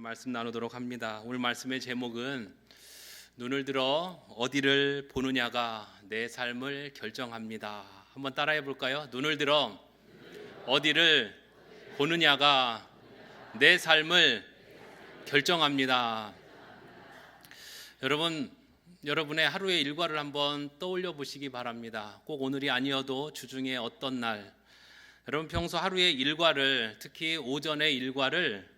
말씀 나누도록 합니다. 오늘 말씀의 제목은 눈을 들어 어디를 보느냐가 내 삶을 결정합니다. 한번 따라해 볼까요? 눈을 들어 어디를 보느냐가 내 삶을 결정합니다. 여러분의 하루의 일과를 한번 떠올려 보시기 바랍니다. 꼭 오늘이 아니어도 주중에 어떤 날, 여러분 평소 하루의 일과를, 특히 오전의 일과를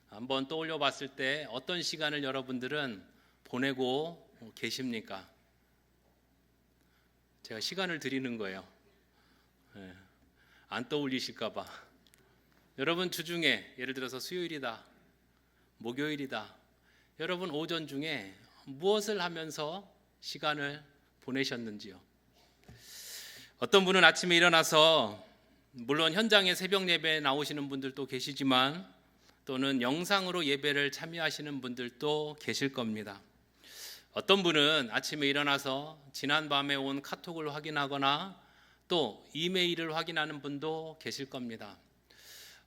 한번 떠올려 봤을 때 어떤 시간을 여러분들은 보내고 계십니까? 제가 시간을 드리는 거예요. 안 떠올리실까 봐. 여러분 주중에, 예를 들어서 수요일이다, 목요일이다, 여러분 오전 중에 무엇을 하면서 시간을 보내셨는지요? 어떤 분은 아침에 일어나서, 물론 현장에 새벽 예배에 나오시는 분들도 계시지만 또는 영상으로 예배를 참여하시는 분들도 계실 겁니다. 어떤 분은 아침에 일어나서 지난밤에 온 카톡을 확인하거나 또 이메일을 확인하는 분도 계실 겁니다.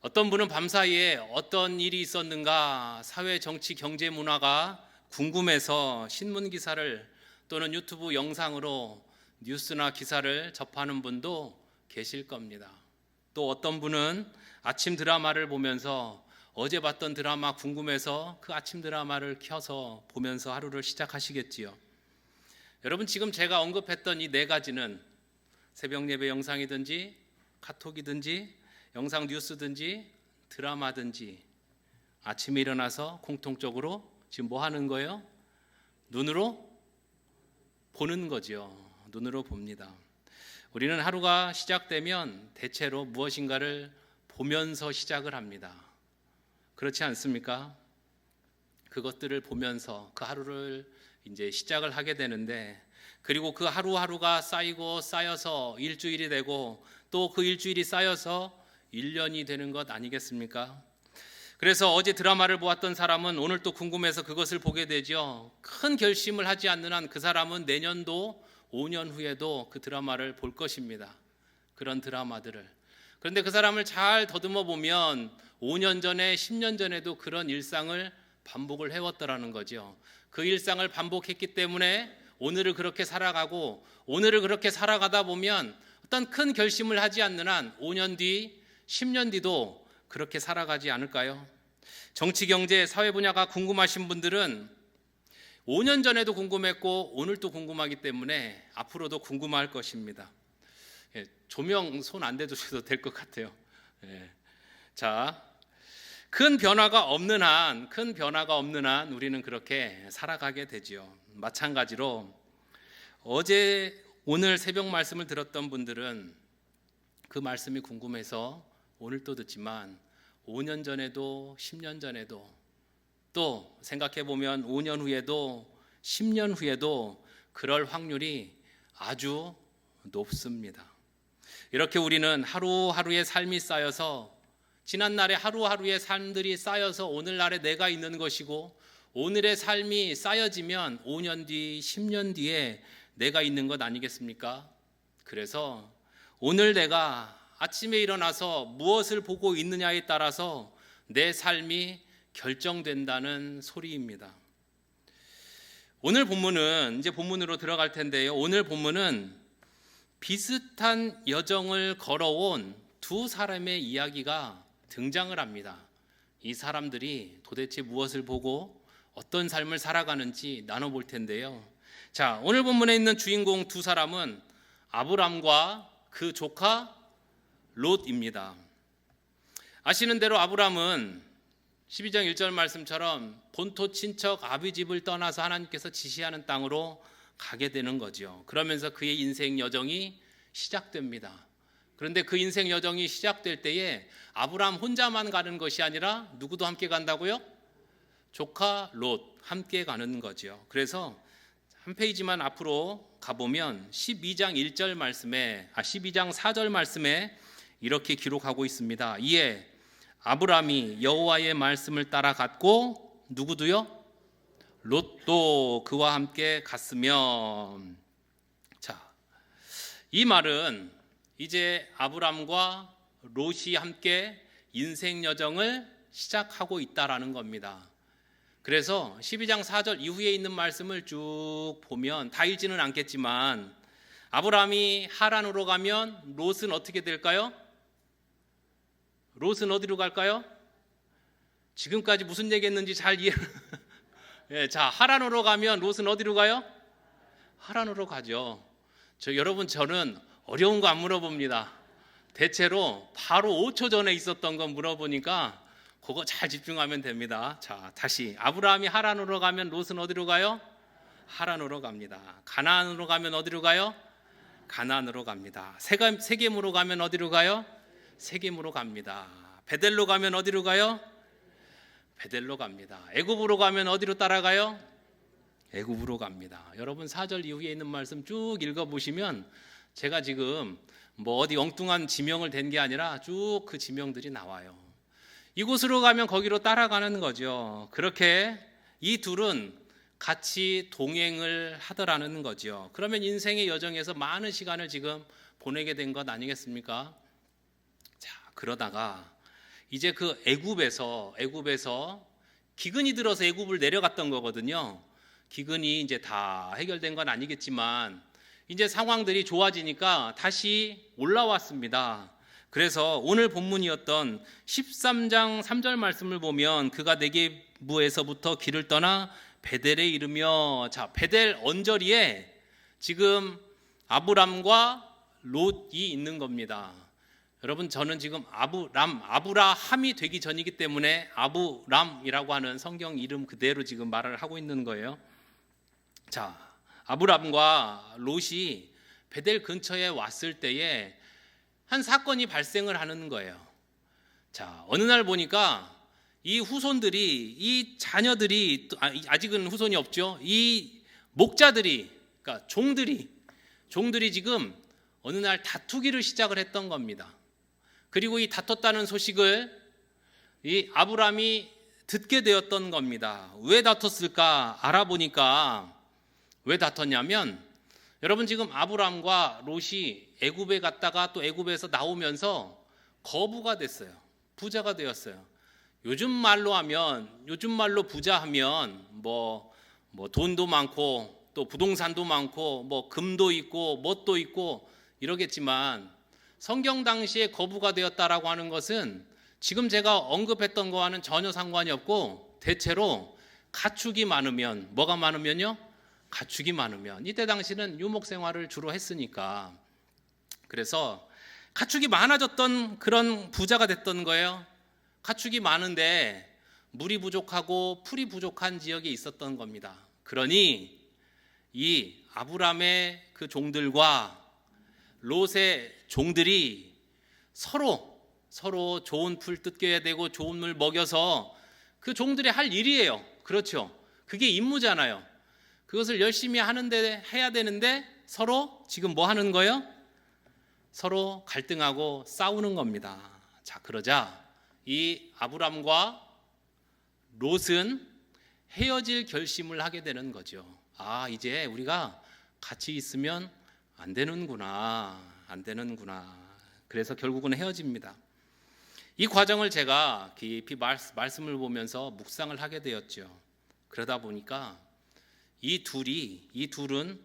어떤 분은 밤사이에 어떤 일이 있었는가, 사회, 정치, 경제, 문화가 궁금해서 신문 기사를 또는 유튜브 영상으로 뉴스나 기사를 접하는 분도 계실 겁니다. 또 어떤 분은 아침 드라마를 보면서 어제 봤던 드라마 궁금해서 그 아침 드라마를 켜서 보면서 하루를 시작하시겠지요. 여러분 지금 제가 언급했던 이 네 가지는 새벽 예배 영상이든지 카톡이든지 영상 뉴스든지 드라마든지 아침에 일어나서 공통적으로 지금 뭐 하는 거예요? 눈으로 보는 거죠. 눈으로 봅니다. 우리는 하루가 시작되면 대체로 무엇인가를 보면서 시작을 합니다. 그렇지 않습니까? 그것들을 보면서 그 하루를 이제 시작을 하게 되는데, 그리고 그 하루하루가 쌓이고 쌓여서 일주일이 되고 또 그 일주일이 쌓여서 1년이 되는 것 아니겠습니까? 그래서 어제 드라마를 보았던 사람은 오늘 또 궁금해서 그것을 보게 되죠. 큰 결심을 하지 않는 한 그 사람은 내년도 5년 후에도 그 드라마를 볼 것입니다. 그런 드라마들을. 그런데 그 사람을 잘 더듬어 보면 5년 전에 10년 전에도 그런 일상을 반복을 해왔더라는 거죠. 그 일상을 반복했기 때문에 오늘을 그렇게 살아가고, 오늘을 그렇게 살아가다 보면 어떤 큰 결심을 하지 않는 한 5년 뒤, 10년 뒤도 그렇게 살아가지 않을까요? 정치, 경제, 사회 분야가 궁금하신 분들은 5년 전에도 궁금했고 오늘도 궁금하기 때문에 앞으로도 궁금할 것입니다. 조명 손 안 대주셔도 될 것 같아요. 자, 큰 변화가 없는 한 우리는 그렇게 살아가게 되지요. 마찬가지로 오늘 새벽 말씀을 들었던 분들은 그 말씀이 궁금해서 오늘 또 듣지만 5년 전에도 10년 전에도 또 생각해 보면 5년 후에도 10년 후에도 그럴 확률이 아주 높습니다. 이렇게 우리는 하루하루의 삶이 쌓여서, 지난날의 하루하루의 삶들이 쌓여서 오늘날에 내가 있는 것이고, 오늘의 삶이 쌓여지면 5년 뒤, 10년 뒤에 내가 있는 것 아니겠습니까? 그래서 오늘 내가 아침에 일어나서 무엇을 보고 있느냐에 따라서 내 삶이 결정된다는 소리입니다. 오늘 본문은 이제 본문으로 들어갈 텐데요. 오늘 본문은 비슷한 여정을 걸어온 두 사람의 이야기가 등장을 합니다. 이 사람들이 도대체 무엇을 보고 어떤 삶을 살아가는지 나눠볼 텐데요. 자, 오늘 본문에 있는 주인공 두 사람은 아브람과 그 조카 롯입니다. 아시는 대로 아브람은 12장 1절 말씀처럼 본토 친척 아비집을 떠나서 하나님께서 지시하는 땅으로 가게 되는 거죠. 그러면서 그의 인생 여정이 시작됩니다. 그런데 그 인생 여정이 시작될 때에 아브람 혼자만 가는 것이 아니라 누구도 함께 간다고요? 조카 롯 함께 가는 거죠. 그래서 한 페이지만 앞으로 가보면 12장 4절 말씀에 이렇게 기록하고 있습니다. 이에 아브람이 여호와의 말씀을 따라갔고 누구도요? 롯도 그와 함께 갔으며. 자, 이 말은 이제 아브람과 롯이 함께 인생 여정을 시작하고 있다라는 겁니다. 그래서 12장 4절 이후에 있는 말씀을 쭉 보면 다 읽지는 않겠지만 아브라함이 하란으로 가면 롯은 어떻게 될까요? 롯은 어디로 갈까요? 지금까지 무슨 얘기했는지 잘 이해. 예, 자, 하란으로 가면 롯은 어디로 가요? 하란으로 가죠. 여러분, 저는 어려운 거 안 물어봅니다. 대체로 바로 5초 전에 있었던 거 물어보니까 그거 잘 집중하면 됩니다. 자, 다시 아브라함이 하란으로 가면 롯은 어디로 가요? 하란으로 갑니다. 가나안으로 가면 어디로 가요? 가나안으로 갑니다. 세겜으로 가면 어디로 가요? 세겜으로 갑니다. 베델로 가면 어디로 가요? 베델로 갑니다. 애굽으로 가면 어디로 따라가요? 애굽으로 갑니다. 여러분 4절 이후에 있는 말씀 쭉 읽어보시면 제가 지금 뭐 어디 엉뚱한 지명을 댄 게 아니라 쭉 그 지명들이 나와요. 이곳으로 가면 거기로 따라가는 거죠. 그렇게 이 둘은 같이 동행을 하더라는 거죠. 그러면 인생의 여정에서 많은 시간을 지금 보내게 된 것 아니겠습니까? 자, 그러다가 이제 그 애굽에서 기근이 들어서 애굽을 내려갔던 거거든요. 기근이 이제 다 해결된 건 아니겠지만 이제 상황들이 좋아지니까 다시 올라왔습니다. 그래서 오늘 본문이었던 13장 3절 말씀을 보면 그가 네게부에서부터 길을 떠나 베델에 이르며, 자, 베델 언저리에 지금 아브람과 롯이 있는 겁니다. 여러분, 저는 지금 아브라함이 되기 전이기 때문에 아브람이라고 하는 성경 이름 그대로 지금 말을 하고 있는 거예요. 자, 아브람과 롯이 베델 근처에 왔을 때에 한 사건이 발생을 하는 거예요. 자, 어느 날 보니까 이 후손들이, 이 자녀들이, 아직은 후손이 없죠. 이 목자들이, 그러니까 종들이 지금 어느 날 다투기를 시작을 했던 겁니다. 그리고 이 다퉜다는 소식을 이 아브람이 듣게 되었던 겁니다. 왜 다퉜을까 알아보니까 왜 다퉜냐면, 여러분 지금 아브람과 롯이 애굽에 갔다가 또 애굽에서 나오면서 거부가 됐어요. 부자가 되었어요. 요즘 말로 부자하면 뭐 돈도 많고 또 부동산도 많고 뭐 금도 있고 뭣도 있고 이러겠지만, 성경 당시에 거부가 되었다라고 하는 것은 지금 제가 언급했던 거와는 전혀 상관이 없고, 대체로 가축이 많으면, 뭐가 많으면요? 가축이 많으면, 이때 당시는 유목 생활을 주로 했으니까, 그래서 가축이 많아졌던 그런 부자가 됐던 거예요. 가축이 많은데 물이 부족하고 풀이 부족한 지역에 있었던 겁니다. 그러니 이 아브람의 그 종들과 롯의 종들이 서로 좋은 풀 뜯겨야 되고 좋은 물 먹여서 그 종들이 할 일이에요. 그렇죠. 그게 임무잖아요. 그것을 열심히 해야 되는데 서로 지금 뭐 하는 거예요? 서로 갈등하고 싸우는 겁니다. 자, 그러자 이 아브람과 롯은 헤어질 결심을 하게 되는 거죠. 아, 이제 우리가 같이 있으면 안 되는구나. 그래서 결국은 헤어집니다. 이 과정을 제가 깊이 말씀을 보면서 묵상을 하게 되었죠. 그러다 보니까 이 둘은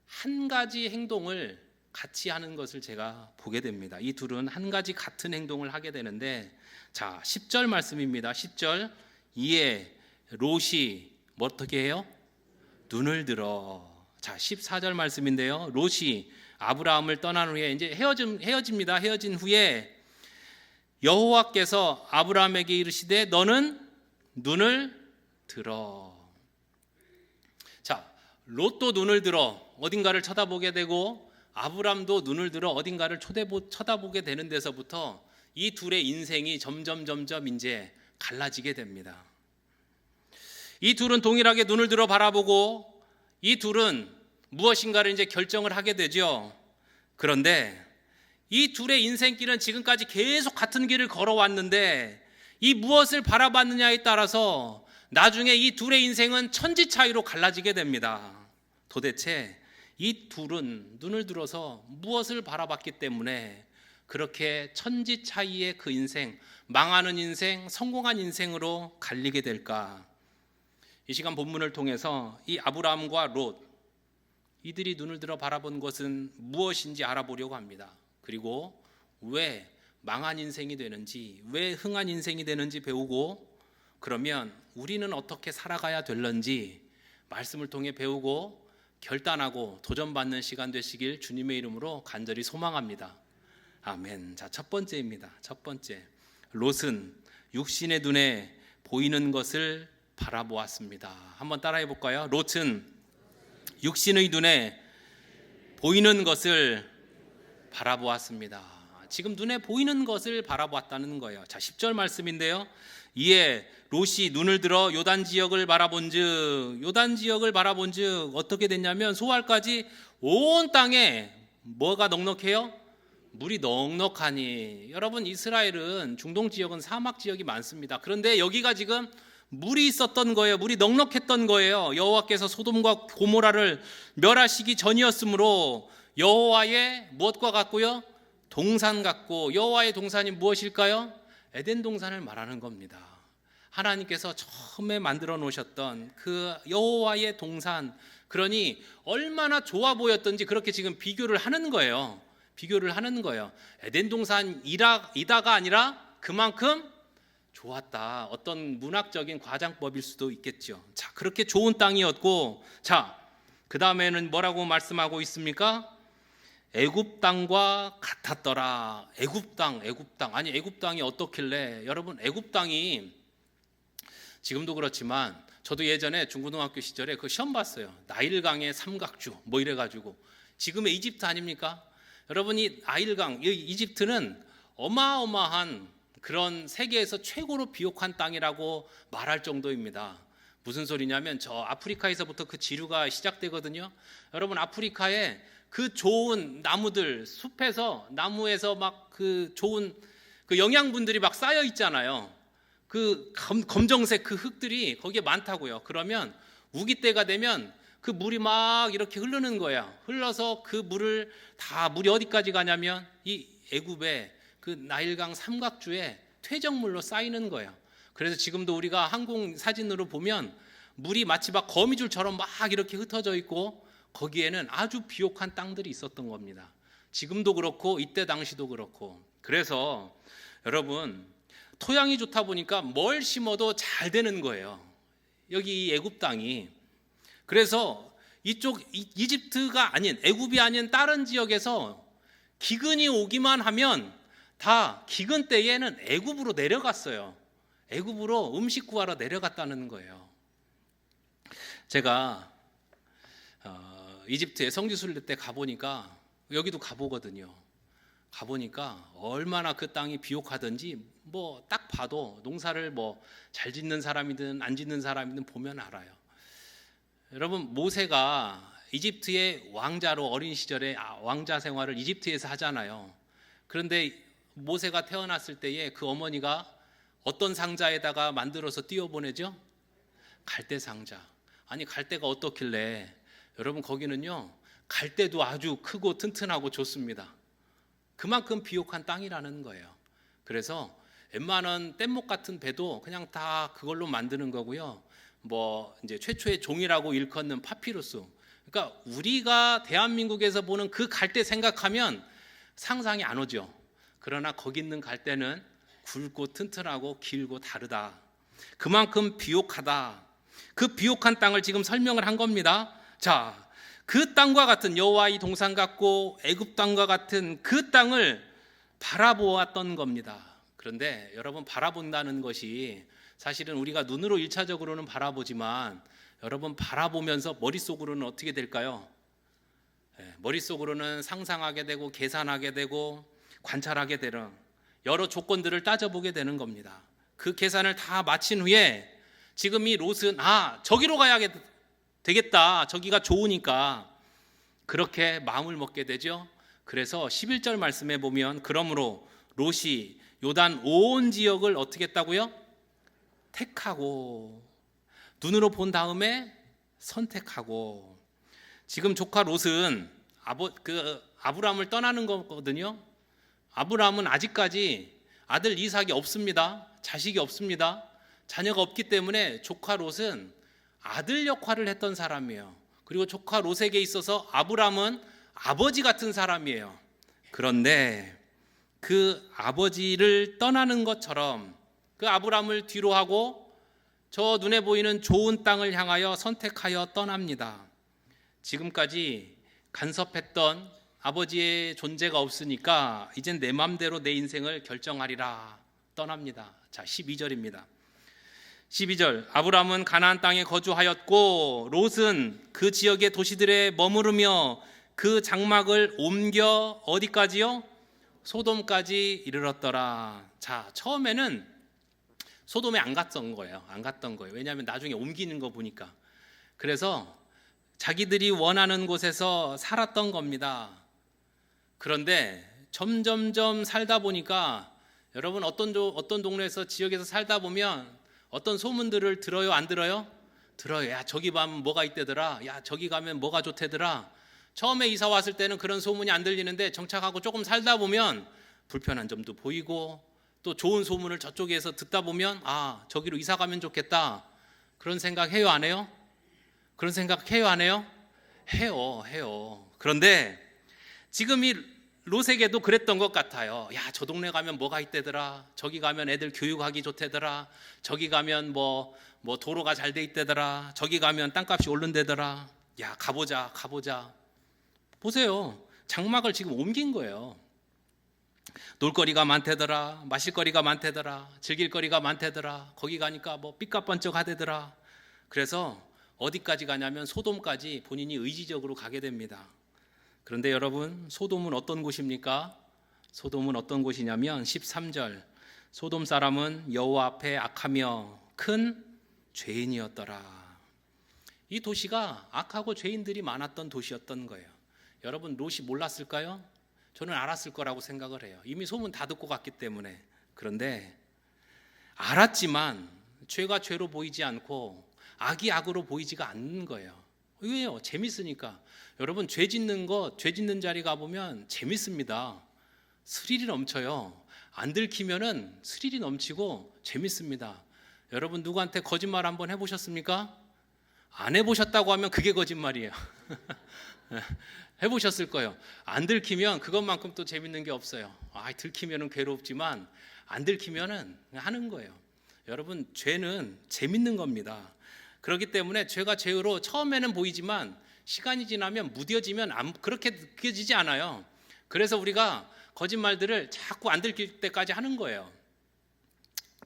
한 가지 행동을 같이 하는 것을 제가 보게 됩니다. 이 둘은 한 가지 같은 행동을 하게 되는데, 자, 10절 말씀입니다. 10절, 이에 롯이 뭐 어떻게 해요? 눈을 들어. 자, 14절 말씀인데요. 롯이 아브라함을 떠난 후에 이제 헤어집니다. 헤어진 후에 여호와께서 아브라함에게 이르시되 너는 눈을 들어. 자, 롯도 눈을 들어 어딘가를 쳐다보게 되고, 아브람도 눈을 들어 어딘가를 쳐다보게 되는 데서부터 이 둘의 인생이 점점 이제 갈라지게 됩니다. 이 둘은 동일하게 눈을 들어 바라보고 이 둘은 무엇인가를 이제 결정을 하게 되죠. 그런데 이 둘의 인생길은 지금까지 계속 같은 길을 걸어왔는데 이 무엇을 바라봤느냐에 따라서 나중에 이 둘의 인생은 천지 차이로 갈라지게 됩니다. 도대체 이 둘은 눈을 들어서 무엇을 바라봤기 때문에 그렇게 천지 차이의 그 인생, 망하는 인생, 성공한 인생으로 갈리게 될까? 이 시간 본문을 통해서 이 아브라함과 롯, 이들이 눈을 들어 바라본 것은 무엇인지 알아보려고 합니다. 그리고 왜 망한 인생이 되는지, 왜 흥한 인생이 되는지 배우고, 그러면 우리는 어떻게 살아가야 될런지 말씀을 통해 배우고 결단하고 도전받는 시간 되시길 주님의 이름으로 간절히 소망합니다. 아멘. 자, 첫 번째입니다. 첫 번째, 롯은 육신의 눈에 보이는 것을 바라보았습니다. 한번 따라해 볼까요? 롯은 육신의 눈에 보이는 것을 바라보았습니다. 지금 눈에 보이는 것을 바라보았다는 거예요. 자, 10절 말씀인데요. 이에 롯이 눈을 들어 요단 지역을 바라본즉 어떻게 됐냐면 소알까지 온 땅에 뭐가 넉넉해요? 물이 넉넉하니. 여러분, 이스라엘은 중동 지역은 사막 지역이 많습니다. 그런데 여기가 지금 물이 있었던 거예요. 물이 넉넉했던 거예요. 여호와께서 소돔과 고모라를 멸하시기 전이었으므로 여호와의 무엇과 같고요? 동산 같고. 여호와의 동산이 무엇일까요? 에덴 동산을 말하는 겁니다. 하나님께서 처음에 만들어 놓으셨던 그 여호와의 동산, 그러니 얼마나 좋아 보였던지 그렇게 지금 비교를 하는 거예요. 에덴 동산이다가 아니라 그만큼 좋았다. 어떤 문학적인 과장법일 수도 있겠죠. 자, 그렇게 좋은 땅이었고, 자, 그 다음에는 뭐라고 말씀하고 있습니까? 애굽 땅과 같았더라. 애굽 땅. 아니, 애굽 땅이 어떻길래? 여러분, 애굽 땅이 지금도 그렇지만 저도 예전에 중고등학교 시절에 그 시험 봤어요. 나일강의 삼각주 뭐 이래가지고. 지금의 이집트 아닙니까? 여러분이 나일강, 이집트는 어마어마한 그런 세계에서 최고로 비옥한 땅이라고 말할 정도입니다. 무슨 소리냐면 저 아프리카에서부터 그 지류가 시작되거든요. 여러분, 아프리카에 그 좋은 나무들, 숲에서 나무에서 막 그 좋은 그 영양분들이 막 쌓여 있잖아요. 그 검정색 그 흙들이 거기에 많다고요. 그러면 우기 때가 되면 그 물이 막 이렇게 흐르는 거야. 흘러서 그 물이 어디까지 가냐면 이 애굽의 그 나일강 삼각주에 퇴적물로 쌓이는 거예요. 그래서 지금도 우리가 항공 사진으로 보면 물이 마치 막 거미줄처럼 막 이렇게 흩어져 있고 거기에는 아주 비옥한 땅들이 있었던 겁니다. 지금도 그렇고 이때 당시도 그렇고. 그래서 여러분, 토양이 좋다 보니까 뭘 심어도 잘 되는 거예요. 여기 이 애굽 땅이. 그래서 이쪽 이집트가 아닌, 애굽이 아닌 다른 지역에서 기근이 오기만 하면 다 기근 때에는 애굽으로 내려갔어요. 애굽으로 음식 구하러 내려갔다는 거예요. 제가 이집트에 성지순례 때 가보니까, 여기도 가보거든요. 가보니까 얼마나 그 땅이 비옥하든지 뭐 딱 봐도 농사를 뭐 잘 짓는 사람이든 안 짓는 사람이든 보면 알아요. 여러분, 모세가 이집트의 왕자로 어린 시절에 왕자 생활을 이집트에서 하잖아요. 그런데 모세가 태어났을 때에 그 어머니가 어떤 상자에다가 만들어서 띄워보내죠? 갈대 상자. 아니, 갈대가 어떻길래? 여러분, 거기는요 갈대도 아주 크고 튼튼하고 좋습니다. 그만큼 비옥한 땅이라는 거예요. 그래서 웬만한 뗏목 같은 배도 그냥 다 그걸로 만드는 거고요. 뭐 이제 최초의 종이라고 일컫는 파피루스. 그러니까 우리가 대한민국에서 보는 그 갈대 생각하면 상상이 안 오죠. 그러나 거기 있는 갈대는 굵고 튼튼하고 길고 다르다. 그만큼 비옥하다. 그 비옥한 땅을 지금 설명을 한 겁니다. 자, 그 땅과 같은 여호와의 동산 같고 애굽 땅과 같은 그 땅을 바라보았던 겁니다. 그런데 여러분, 바라본다는 것이 사실은 우리가 눈으로 1차적으로는 바라보지만 여러분, 바라보면서 머릿속으로는 어떻게 될까요? 머릿속으로는 상상하게 되고 계산하게 되고 관찰하게 되는 여러 조건들을 따져보게 되는 겁니다. 그 계산을 다 마친 후에 지금 이 롯은 저기로 가야 되겠다. 저기가 좋으니까 그렇게 마음을 먹게 되죠. 그래서 11절 말씀에 보면 그러므로 롯이 요단 온 지역을 어떻게 했다고요? 택하고, 눈으로 본 다음에 선택하고. 지금 조카 롯은 아브라함을 떠나는 거거든요. 아브라함은 아직까지 아들 이삭이 없습니다. 자식이 없습니다. 자녀가 없기 때문에 조카 롯은 아들 역할을 했던 사람이에요. 그리고 조카 롯에게 있어서 아브람은 아버지 같은 사람이에요. 그런데 그 아버지를 떠나는 것처럼 그 아브람을 뒤로 하고 저 눈에 보이는 좋은 땅을 향하여 선택하여 떠납니다. 지금까지 간섭했던 아버지의 존재가 없으니까 이젠 내 맘대로 내 인생을 결정하리라 떠납니다. 자, 12절입니다. 12절, 아브람은 가나안 땅에 거주하였고 롯은 그 지역의 도시들에 머무르며 그 장막을 옮겨 어디까지요? 소돔까지 이르렀더라. 자, 처음에는 소돔에 안 갔던 거예요. 왜냐하면 나중에 옮기는 거 보니까. 그래서 자기들이 원하는 곳에서 살았던 겁니다. 그런데 점점점 살다 보니까 여러분 어떤 동네에서 지역에서 살다 보면 어떤 소문들을 들어요, 안 들어요? 들어요. 야, 저기 가면 뭐가 있대더라. 야, 저기 가면 뭐가 좋대더라. 처음에 이사 왔을 때는 그런 소문이 안 들리는데 정착하고 조금 살다 보면 불편한 점도 보이고 또 좋은 소문을 저쪽에서 듣다 보면 아, 저기로 이사 가면 좋겠다. 그런 생각 해요, 안 해요? 그런 생각 해요, 안 해요? 해요. 그런데 지금 이 롯에게도 그랬던 것 같아요. 야, 저 동네 가면 뭐가 있대더라. 저기 가면 애들 교육하기 좋대더라. 저기 가면 뭐 도로가 잘 돼 있대더라. 저기 가면 땅값이 오른대더라. 야, 가보자. 보세요. 장막을 지금 옮긴 거예요. 놀거리가 많대더라. 마실거리가 많대더라. 즐길거리가 많대더라. 거기 가니까 뭐 삐까뻔쩍 하대더라. 그래서 어디까지 가냐면 소돔까지 본인이 의지적으로 가게 됩니다. 그런데 여러분, 소돔은 어떤 곳입니까? 소돔은 어떤 곳이냐면 13절, 소돔 사람은 여호와 앞에 악하며 큰 죄인이었더라. 이 도시가 악하고 죄인들이 많았던 도시였던 거예요. 여러분, 롯이 몰랐을까요? 저는 알았을 거라고 생각을 해요. 이미 소문 다 듣고 갔기 때문에. 그런데 알았지만 죄가 죄로 보이지 않고 악이 악으로 보이지가 않는 거예요. 왜요? 재밌으니까. 여러분, 죄 짓는 자리 가보면 재밌습니다. 스릴이 넘쳐요. 안 들키면은 스릴이 넘치고 재밌습니다. 여러분, 누구한테 거짓말 한번 해보셨습니까? 안 해보셨다고 하면 그게 거짓말이에요. 해보셨을 거예요. 안 들키면 그것만큼 또 재밌는 게 없어요. 들키면은 괴롭지만 안 들키면은 하는 거예요. 여러분, 죄는 재밌는 겁니다. 그렇기 때문에 죄가 죄로 처음에는 보이지만 시간이 지나면 무뎌지면 그렇게 느껴지지 않아요. 그래서 우리가 거짓말들을 자꾸 안 들킬 때까지 하는 거예요.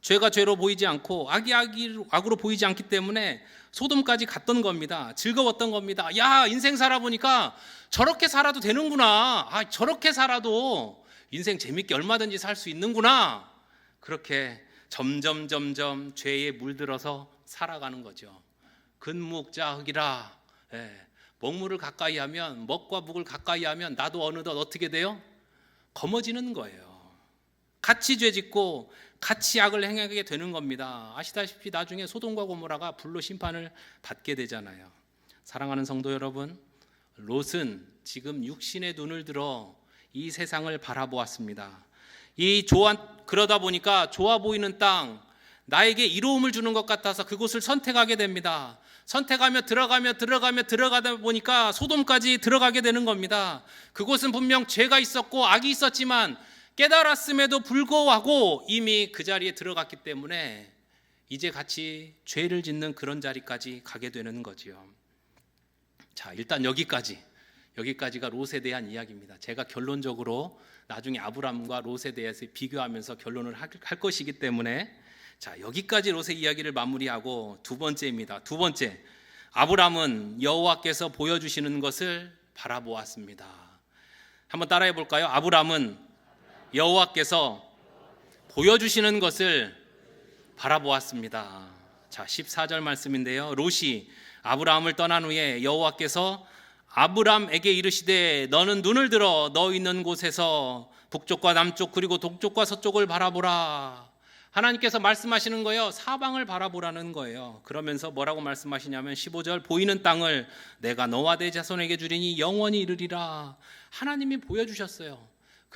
죄가 죄로 보이지 않고 악이 악으로 보이지 않기 때문에 소돔까지 갔던 겁니다. 즐거웠던 겁니다. 야, 인생 살아보니까 저렇게 살아도 되는구나. 저렇게 살아도 인생 재밌게 얼마든지 살 수 있는구나. 그렇게 점점 죄에 물들어서 살아가는 거죠. 근묵자흑이라. 먹물을 가까이 하면, 먹과 묵을 가까이 하면 나도 어느덧 어떻게 돼요? 검어지는 거예요. 같이 죄짓고 같이 악을 행하게 되는 겁니다. 아시다시피 나중에 소돔과 고모라가 불로 심판을 받게 되잖아요. 사랑하는 성도 여러분, 롯은 지금 육신의 눈을 들어 이 세상을 바라보았습니다. 그러다 보니까 좋아 보이는 땅, 나에게 이로움을 주는 것 같아서 그곳을 선택하게 됩니다. 선택하며 들어가다 보니까 소돔까지 들어가게 되는 겁니다. 그곳은 분명 죄가 있었고 악이 있었지만 깨달았음에도 불구하고 이미 그 자리에 들어갔기 때문에 이제 같이 죄를 짓는 그런 자리까지 가게 되는 거지요. 자, 일단 여기까지가 롯에 대한 이야기입니다. 제가 결론적으로 나중에 아브람과 롯에 대해서 비교하면서 결론을 할 것이기 때문에 자, 여기까지 롯의 이야기를 마무리하고 두 번째입니다. 두 번째, 아브람은 여호와께서 보여주시는 것을 바라보았습니다. 한번 따라해 볼까요? 아브람은 여호와께서 보여주시는 것을 바라보았습니다. 자, 14절 말씀인데요. 롯이 아브라함을 떠난 후에 여호와께서 아브람에게 이르시되 너는 눈을 들어 너 있는 곳에서 북쪽과 남쪽 그리고 동쪽과 서쪽을 바라보라. 하나님께서 말씀하시는 거예요. 사방을 바라보라는 거예요. 그러면서 뭐라고 말씀하시냐면 15절, 보이는 땅을 내가 너와 내 자손에게 주리니 영원히 이르리라. 하나님이 보여주셨어요.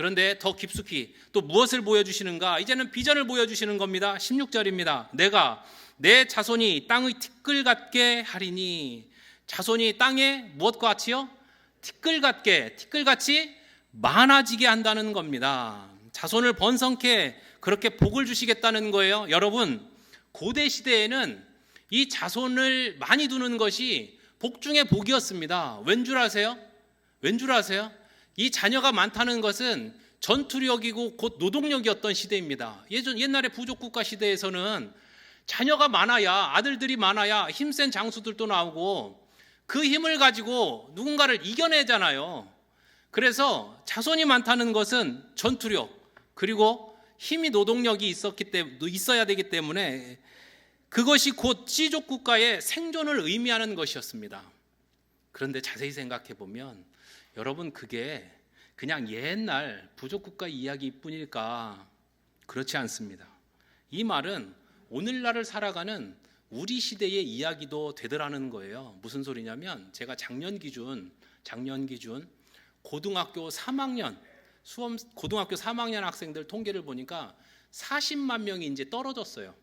그런데 더 깊숙이 또 무엇을 보여주시는가? 이제는 비전을 보여주시는 겁니다. 16절입니다. 내가 내 자손이 땅의 티끌 같게 하리니, 자손이 땅에 무엇과 같이요? 티끌같이 많아지게 한다는 겁니다. 자손을 번성케 그렇게 복을 주시겠다는 거예요. 여러분, 고대 시대에는 이 자손을 많이 두는 것이 복 중에 복이었습니다. 왠 줄 아세요? 이 자녀가 많다는 것은 전투력이고 곧 노동력이었던 시대입니다. 옛날에 부족국가 시대에서는 자녀가 많아야, 아들들이 많아야 힘센 장수들도 나오고 그 힘을 가지고 누군가를 이겨내잖아요. 그래서 자손이 많다는 것은 전투력, 그리고 힘이, 노동력이 있어야 되기 때문에 그것이 곧 씨족 국가의 생존을 의미하는 것이었습니다. 그런데 자세히 생각해 보면 여러분, 그게 그냥 옛날 부족 국가 이야기뿐일까? 그렇지 않습니다. 이 말은 오늘날을 살아가는 우리 시대의 이야기도 되더라는 거예요. 무슨 소리냐면, 제가 작년 기준 고등학교 3학년 학생들 통계를 보니까 40만 명이 이제 떨어졌어요.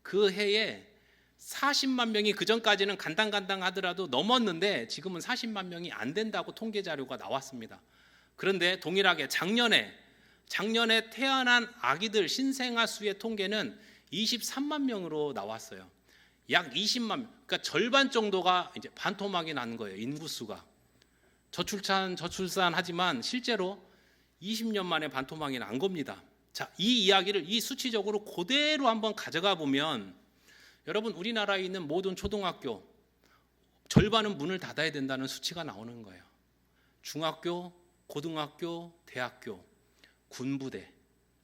그 해에 40만 명이, 그 전까지는 간당간당 하더라도 넘었는데 지금은 40만 명이 안 된다고 통계 자료가 나왔습니다. 그런데 동일하게 작년에 태어난 아기들 신생아 수의 통계는 23만 명으로 나왔어요. 약 20만 명, 그러니까 절반 정도가 이제 반토막이 난 거예요. 인구수가 저출산 하지만 실제로 20년 만에 반토막이 난 겁니다. 자, 이 이야기를 수치적으로 그대로 한번 가져가 보면, 여러분, 우리나라에 있는 모든 초등학교 절반은 문을 닫아야 된다는 수치가 나오는 거예요. 중학교, 고등학교, 대학교, 군부대,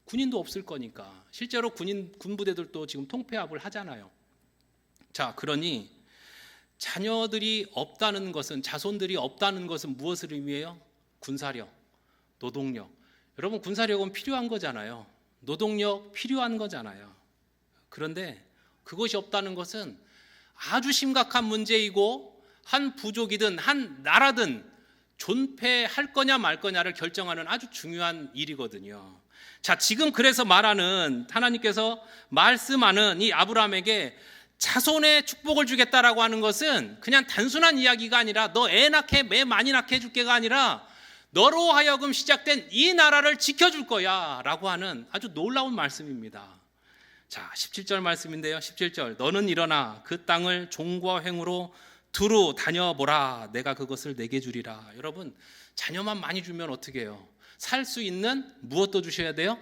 군인도 없을 거니까 실제로 군부대들도 지금 통폐합을 하잖아요. 자, 그러니 자녀들이 없다는 것은, 자손들이 없다는 것은 무엇을 의미해요? 군사력, 노동력. 여러분, 군사력은 필요한 거잖아요. 노동력 필요한 거잖아요. 그런데 그것이 없다는 것은 아주 심각한 문제이고, 한 부족이든 한 나라든 존폐할 거냐 말 거냐를 결정하는 아주 중요한 일이거든요. 자, 지금 그래서 하나님께서 말씀하는 이 아브라함에게 자손의 축복을 주겠다라고 하는 것은 그냥 단순한 이야기가 아니라, 너 애 많이 낳게 해줄게가 아니라, 너로 하여금 시작된 이 나라를 지켜줄 거야 라고 하는 아주 놀라운 말씀입니다. 자, 17절 말씀인데요. 17절, 너는 일어나 그 땅을 종과 횡으로 두루 다녀보라. 내가 그것을 내게 주리라. 여러분, 자녀만 많이 주면 어떻게 해요? 살 수 있는 무엇도 주셔야 돼요?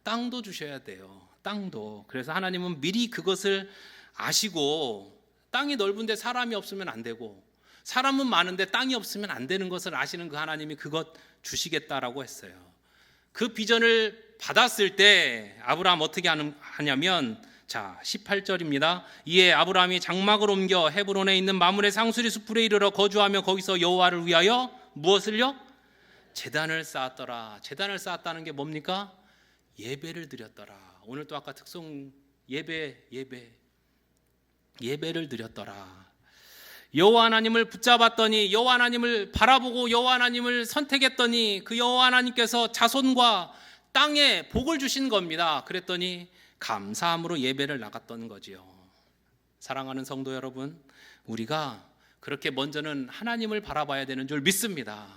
땅도 주셔야 돼요. 땅도. 그래서 하나님은 미리 그것을 아시고, 땅이 넓은데 사람이 없으면 안 되고, 사람은 많은데 땅이 없으면 안 되는 것을 아시는 그 하나님이 그것 주시겠다라고 했어요. 그 비전을 받았을 때 아브라함 어떻게 하냐면, 자, 18절입니다. 이에 아브라함이 장막을 옮겨 헤브론에 있는 마므레 상수리 숲으로 이르러 거주하며 거기서 여호와를 위하여 무엇을요? 제단을 쌓았더라. 제단을 쌓았다는 게 뭡니까? 예배를 드렸더라. 오늘 또 아까 특송 예배를 드렸더라. 여호와 하나님을 붙잡았더니, 여호와 하나님을 바라보고 여호와 하나님을 선택했더니 그 여호와 하나님께서 자손과 땅에 복을 주신 겁니다. 그랬더니 감사함으로 예배를 나갔던 거지요. 사랑하는 성도 여러분, 우리가 그렇게 먼저는 하나님을 바라봐야 되는 줄 믿습니다.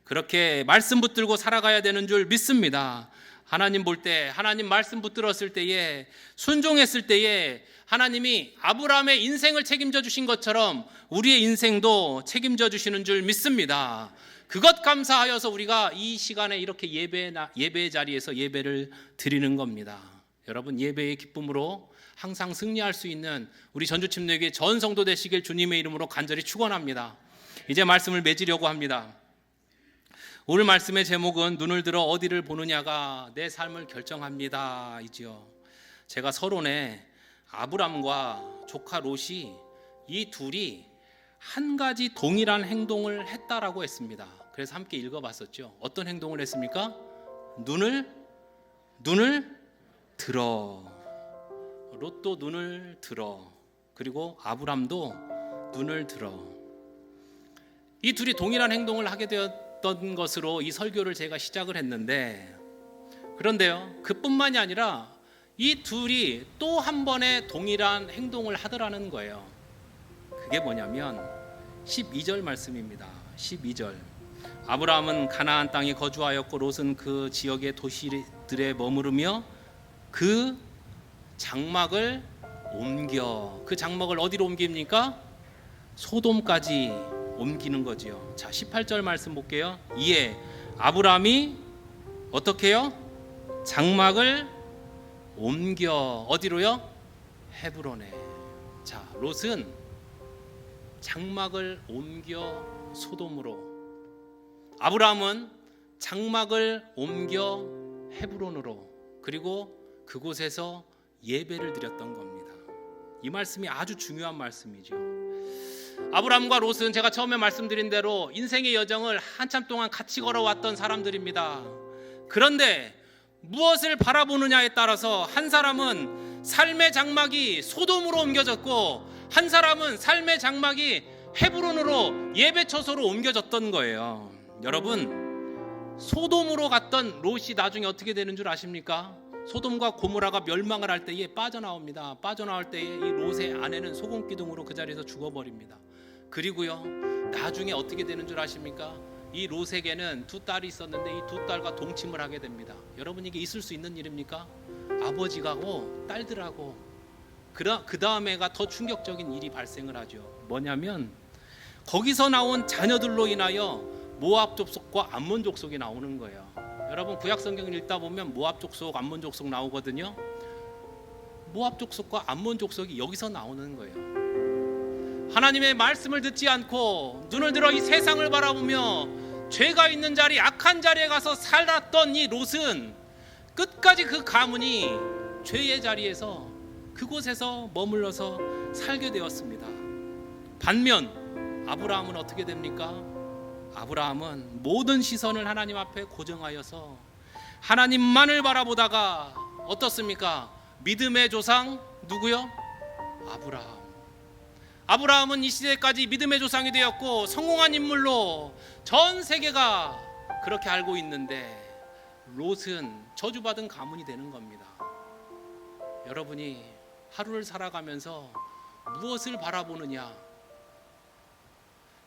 그렇게 말씀 붙들고 살아가야 되는 줄 믿습니다. 하나님 볼 때, 하나님 말씀 붙들었을 때에, 순종했을 때에 하나님이 아브라함의 인생을 책임져 주신 것처럼 우리의 인생도 책임져 주시는 줄 믿습니다. 그것 감사하여서 우리가 이 시간에 이렇게 예배의 자리에서 예배를 드리는 겁니다. 여러분, 예배의 기쁨으로 항상 승리할 수 있는 우리 전주침례교회 전 성도 되시길 주님의 이름으로 간절히 축원합니다. 이제 말씀을 맺으려고 합니다. 오늘 말씀의 제목은 눈을 들어 어디를 보느냐가 내 삶을 결정합니다 이지요. 제가 서론에 아브람과 조카 롯이, 이 둘이 한 가지 동일한 행동을 했다라고 했습니다. 그래서 함께 읽어봤었죠. 어떤 행동을 했습니까? 눈을 들어. 롯도 눈을 들어. 그리고 아브람도 눈을 들어. 이 둘이 동일한 행동을 하게 했던 것으로 이 설교를 제가 시작을 했는데, 그런데요, 그뿐만이 아니라 이 둘이 또 한 번의 동일한 행동을 하더라는 거예요. 그게 뭐냐면 12절 말씀입니다. 12절. 아브라함은 가나안 땅에 거주하였고 롯은 그 지역의 도시들에 머무르며 그 장막을 옮겨, 그 장막을 어디로 옮깁니까? 소돔까지 옮기는 거지요. 자, 18절 말씀 볼게요. 이에 아브라함이 어떻게 해요? 장막을 옮겨 어디로요? 헤브론에. 자, 롯은 장막을 옮겨 소돔으로, 아브라함은 장막을 옮겨 헤브론으로, 그리고 그곳에서 예배를 드렸던 겁니다. 이 말씀이 아주 중요한 말씀이죠. 아브라함과 롯은 제가 처음에 말씀드린 대로 인생의 여정을 한참 동안 같이 걸어왔던 사람들입니다. 그런데 무엇을 바라보느냐에 따라서 한 사람은 삶의 장막이 소돔으로 옮겨졌고 한 사람은 삶의 장막이 헤브론으로 예배 처소로 옮겨졌던 거예요. 여러분, 소돔으로 갔던 롯이 나중에 어떻게 되는 줄 아십니까? 소돔과 고모라가 멸망을 할 때에 빠져나옵니다. 빠져나올 때에 이 롯의 아내는 소금 기둥으로 그 자리에서 죽어버립니다. 그리고요, 나중에 어떻게 되는 줄 아십니까? 이 롯에게는 두 딸이 있었는데 이 두 딸과 동침을 하게 됩니다. 여러분, 이게 있을 수 있는 일입니까? 아버지하고 딸들하고. 그 다음에가 더 충격적인 일이 발생을 하죠. 뭐냐면 거기서 나온 자녀들로 인하여 모압 족속과 암몬 족속이 나오는 거예요. 여러분, 구약 성경을 읽다 보면 모압 족속, 암몬 족속 나오거든요. 모압 족속과 암몬 족속이 여기서 나오는 거예요. 하나님의 말씀을 듣지 않고 눈을 들어 이 세상을 바라보며 죄가 있는 자리, 악한 자리에 가서 살았던 이 롯은 끝까지 그 가문이 죄의 자리에서 그곳에서 머물러서 살게 되었습니다. 반면 아브라함은 어떻게 됩니까? 아브라함은 모든 시선을 하나님 앞에 고정하여서 하나님만을 바라보다가 어떻습니까? 믿음의 조상 누구요? 아브라함. 아브라함은 이 시대까지 믿음의 조상이 되었고 성공한 인물로 전 세계가 그렇게 알고 있는데 롯은 저주받은 가문이 되는 겁니다. 여러분이 하루를 살아가면서 무엇을 바라보느냐?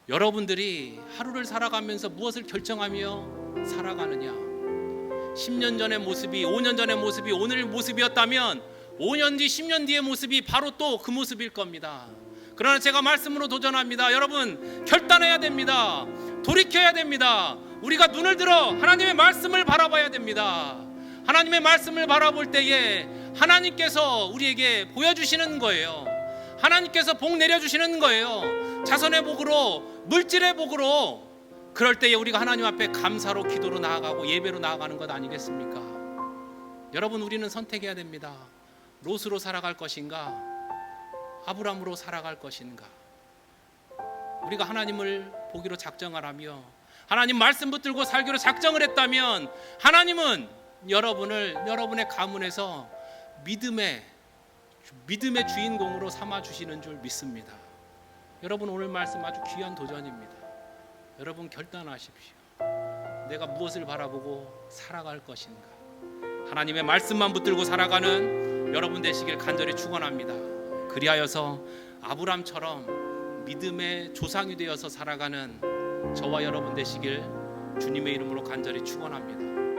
여러분들이 하루를 살아가면서 무엇을 결정하며 살아가느냐? 10년 전의 모습이 5년 전의 모습이 오늘 모습이었다면 5년 뒤 10년 뒤의 모습이 바로 또 그 모습일 겁니다. 그러나 제가 말씀으로 도전합니다. 여러분, 결단해야 됩니다. 돌이켜야 됩니다. 우리가 눈을 들어 하나님의 말씀을 바라봐야 됩니다. 하나님의 말씀을 바라볼 때에 하나님께서 우리에게 보여주시는 거예요. 하나님께서 복 내려주시는 거예요. 자선의 복으로, 물질의 복으로. 그럴 때에 우리가 하나님 앞에 감사로, 기도로 나아가고 예배로 나아가는 것 아니겠습니까? 여러분, 우리는 선택해야 됩니다. 롯으로 살아갈 것인가, 아브라함으로 살아갈 것인가. 우리가 하나님을 보기로 작정을 하며 하나님 말씀 붙들고 살기로 작정을 했다면 하나님은 여러분의 가문에서 믿음의 주인공으로 삼아 주시는 줄 믿습니다. 여러분, 오늘 말씀 아주 귀한 도전입니다. 여러분, 결단하십시오. 내가 무엇을 바라보고 살아갈 것인가. 하나님의 말씀만 붙들고 살아가는 여러분 되시길 간절히 축원합니다. 그리하여서 아브람처럼 믿음의 조상이 되어서 살아가는 저와 여러분 되시길 주님의 이름으로 간절히 축원합니다.